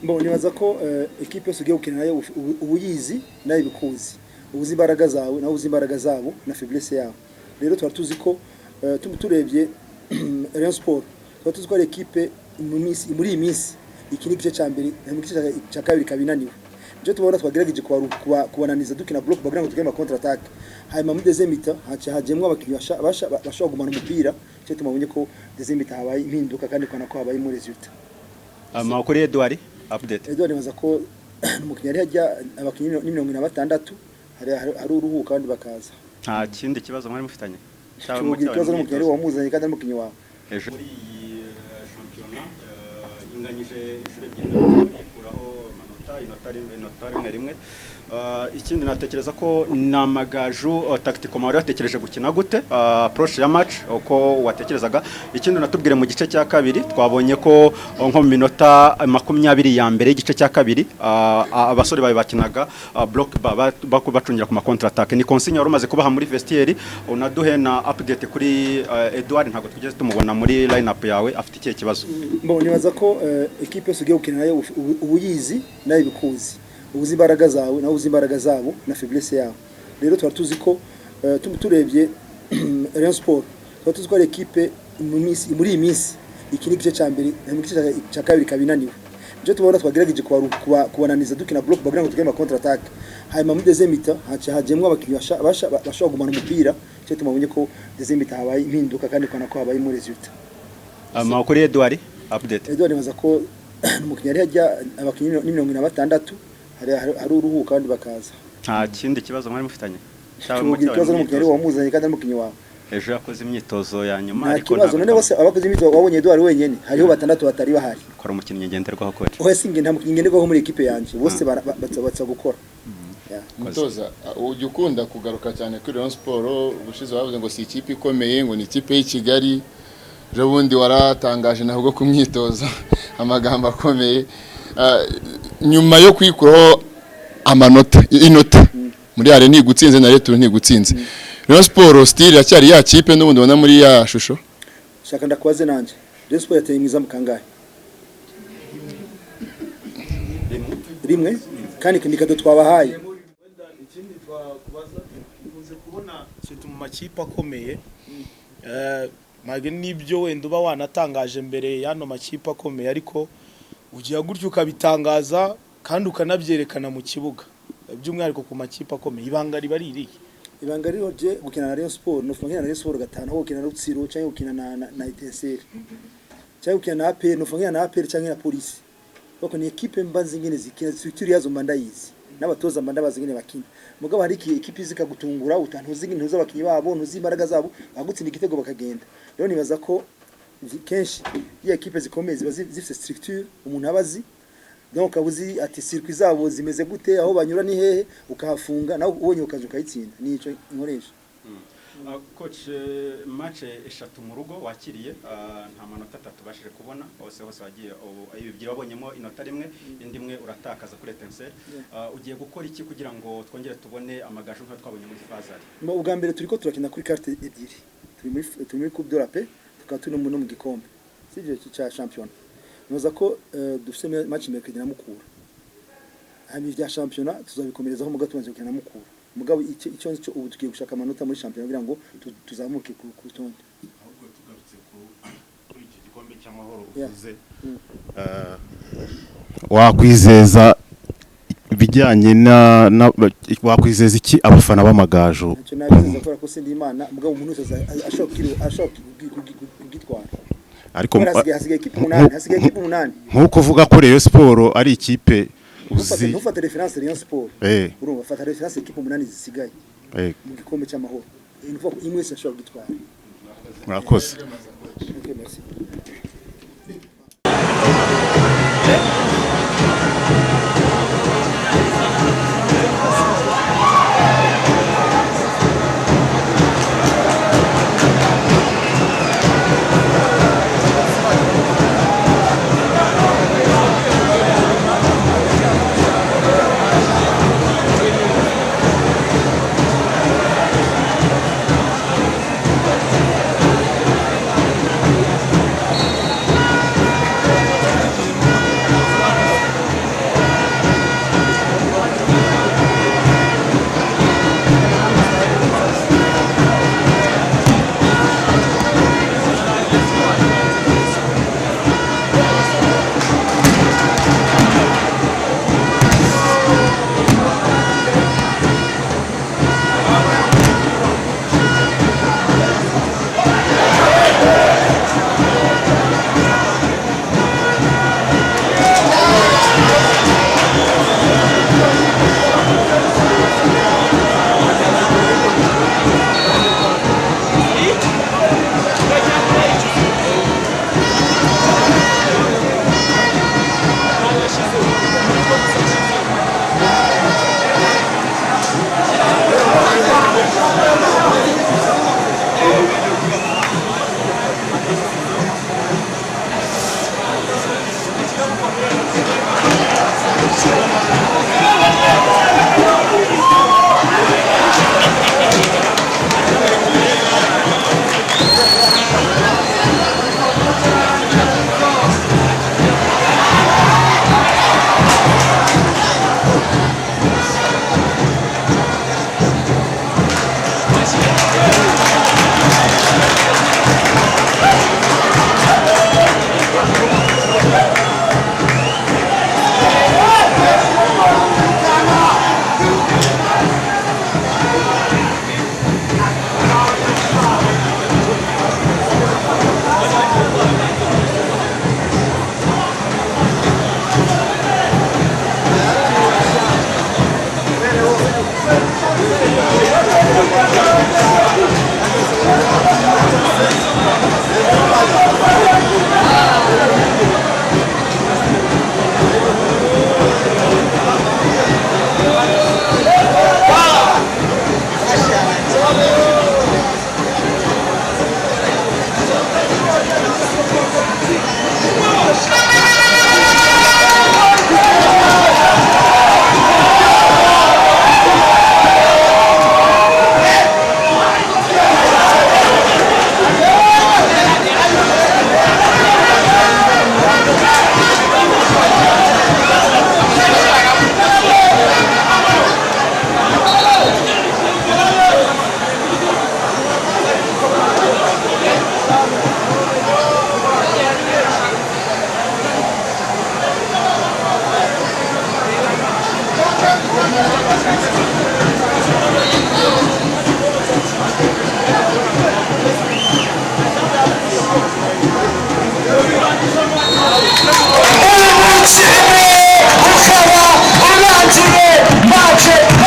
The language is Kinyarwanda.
Bon nibaza ko equipe yose ugiye gukina nayo ubuyizi nayo bikuzi ubuzi imbaraga zawe nawe uzi imbaraga zabo na faiblesse yabo rero twari tuzi ko turebye Rayon Sport twari tuzi ko ari equipe muri iyi minsi iki ni gice cya mbere mu gice cya kabiri kabinaniwe je tubona twagerageje kubananiza dukina block bagira ngo tugema contre attaque hanyuma muri deuxième mi-temps hajemwe abakinyi bashobora gumana umupira cyo tumabonye ko deuxième mi-temps habaye impinduka kandi kana ko habaye mu resultat amakuru Edouard update Edouard nibaza ko umukinnyi yari hajya abakinyi 76 hari uruhu kandi bakaza nta kindi kibazo mwari mufitanye ikibazo n'umukinnyi wamuzanye kandi umukinnyi wawe ejo muri shampiyona inganyije ishure by'inama ikuraho inota rimwe ikindi natekereza ko namagaju tactical mari yatekereje gukina gute approach ya match uko watekerezaga ikindi natubwire mu gice cya kabiri twabonye ko nko mu minota 20 ya mbere y'igice cya kabiri abasore bawe bakinaga block bacungira ku ma contre attaque ni consigne wari umaze kubaha muri vestiaire unaduhe na update kuri Edouard ntago tugeze tumubona muri line up yawe afite ikihe kibazo bon nibaza ko equipe yose ugiye gukina nayo ubuyizi nayo bikuzi ubuzi imbaraga zawe nawe uzi imbaraga zabo na faiblesse yabo rero twari tuzi ko turebye Rayon Sport twari tuzi ko ari equipe muri iyi minsi iki ni gice cya mbere mu gice cya kabiri kabinaniwe je tubona twagerageje kubananiza dukina block bagira ngo tugema contre attaque hanyuma muri deuxième mi-temps hajemwe abakinyi bashobora gumana umupira cyo tumabonye ko deuxième mi-temps habaye impinduka kandi kana ko habaye mu resultat amakuru Edouard update Edouard nibaza ko umukinnyi yari hajya abakinyi 76 hari uruhu kandi bakaza nta kindi kibazo mwari mufitanye ikibazo n'umukinnyi wamuzanye kandi umukinnyi wawe ejo yakoze imyitozo ya nyuma ariko kibazo none bose abakoze imyitozo wabonye Edouard wenyene hariho batandatu batari bahari kora umukinnyi ngenderwaho coach ohe singe nta mukinnyi ngenderwaho muri equipe yanje bose batsa gukora mutoza ujye ukunda kugaruka cyane kuri Rayon Sport ubushize bavuze ngo si ikipe ikomeye ngo ni ikipe y'i Kigali ejo bundi waratangaje ntabwo ku myitozo amagambo akomeye nyuma yo kwikuraho inota muri yare ntigutsinze na Retur ntigutsinze Rayon Sport style yacyari ya kipe n'ubundi ubona muri ya shusho shaka ndakwaze nanje Rayon Sport yateye mwiza mu kangahe rimwe kandi nikado twabahaye ikindi twakubaza ukunze kubona cyo mu makipe akomeye mage nibyo wenda uba wanatangaje mbere y'ano makipe akomeye ariko ugiye gutyo ukabitangaza kandi ukanabyerekana mu kibuga by'umwihariko ku makipe akomeye ibanga riba riri ibanga riro je gukina na Rayon Sport no fungina na Rayon Sport gatano ho gukina na Rutsiro cyangwa gukina na ITSR cyangwa gukina na APR no fungina na APR cyangwa na Police bako ni equipe mbanzi ngene zikina structure yazo mandayizi n'abatoza mbanda bazingene bakina mugabo hari equipe zikagutungura utantuzi ntuza abakinyi babo ntuzi imbaraga zabo bagutsinda igitego bakagenda rero nibaza ko kenshi ya equipe zikomeye ziba zifite structure umuntu abazi donc abuzi ati circuit zabo zimeze gute aho banyura ni hehe ukahafunga nawe ubonye ukaje ukayitsinda nico inkoresha coach match eshatu mu rugo wakiriye nta manota 3 bashije kubona hose wagiye ibyo wabonyemo inota rimwe indi imwe uratakaza kuri Etincelle ugiye gukora iki kugira ngo twongere tubone amagaju nka twabonye muri Fazari ubwa mbere turiko turakina kuri carte ebyiri turi muri Coupe de la Paix tukatuna mu gikombe sije cya champion noza ko dufite match mercredi na Mukura hanyuma vya championnat tuzabikomerezaho mu gatunze gukina na Mukura mugabo icyo ubu tugiye gushaka amanota muri championnat kugira ngo tuzamuke ku rutonde ahubwo tugarutse kuri iki gikombe cy'amahoro uvuze wakwizeza bijyanye na wakwizeza iki abafana b'amagaju icyo nabizeza ko ko sindi imana mugabo umuntu ashaka kugitwara ariko hasigaye equipe 8 nkuko uvuga ko Rayon Sport ari ikipe uzi ufata reference Rayon Sport urumva fata reference equipe 8 zisigaye mu gikombe cy'amahoro imwe se ashobora kugitwara murakoze okay merci Simba